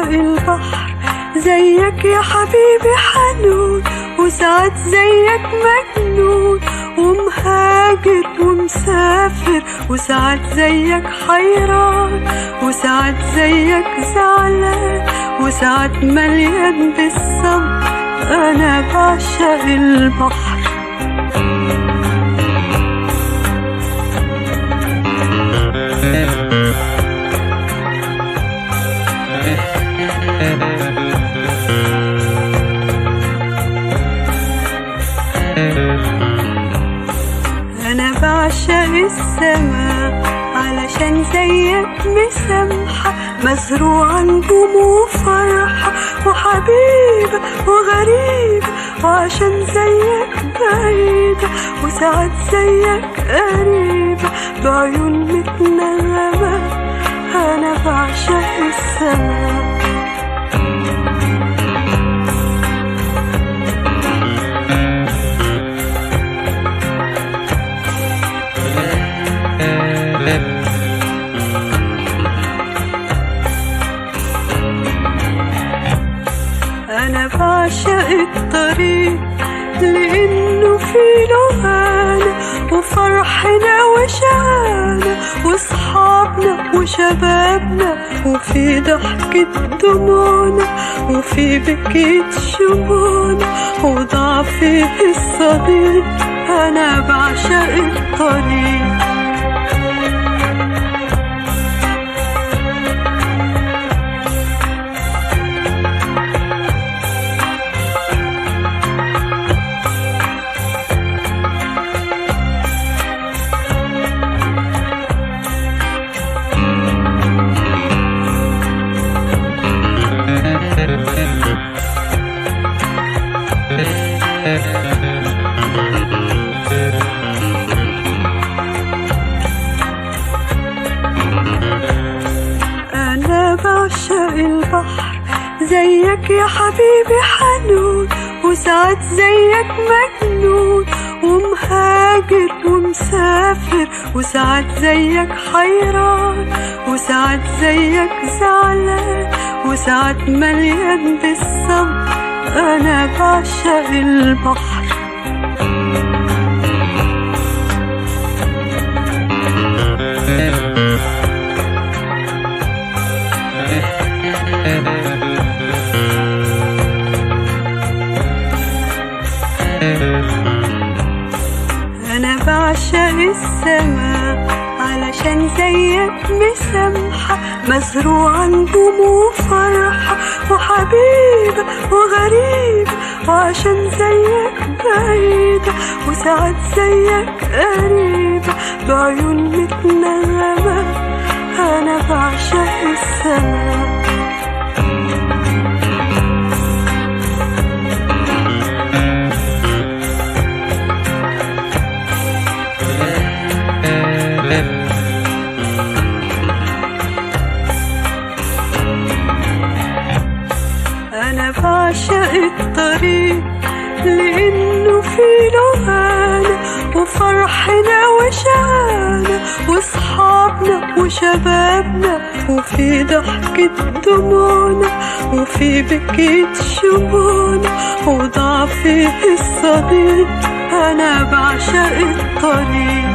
بعشق البحر زيك يا حبيبي حنون، وساعات زيك مجنون ومهاجر ومسافر، وساعات زيك حيران، وساعات زيك زعلان، وساعات مليان بالصبر. أنا بعشق البحر. أنا بعشق السماء علشان زيك مسامحة، مزروعة نجوم وفرحة وحبيبة وغريبة، وعشان زيك بعيدة وساعات زيك قريبة بعيون متنغمة. أنا بعشق السماء. أنا بعشق الطريق لأنه فيه لهانا وفرحنا وشعانا وصحابنا وشبابنا، وفي ضحكة دموعنا وفي بكيت شموعنا وضعفي الصديق. أنا بعشق الطريق. أنا بعشق البحر زيك يا حبيبي حنون، وساعات زيك مجنون ومهاجر ومسافر، وساعات زيك حيران، وساعات زيك زعلان، وساعات مليان بالصبر. أنا بعشق البحر. أنا بعشق السماء علشان زيك مسامحة، مزروعة نجوم وفرحة وحبيبة وغريبة، وعشان زيك بعيدة وساعات زيك قريبة بعيون متنغمة. أنا بعشق السماء. أنا بعشق الطريق لأنه فيه لهانا وفرحنا وشعانا وصحابنا وشبابنا، وفي ضحكة دموعنا وفي بكيت شموعنا وضعفي الصديق. أنا بعشق الطريق.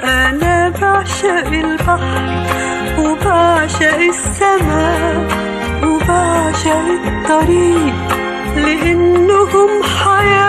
أنا بعشق البحر وبعشق السماء وبعشق الطريق لأنهم حياة.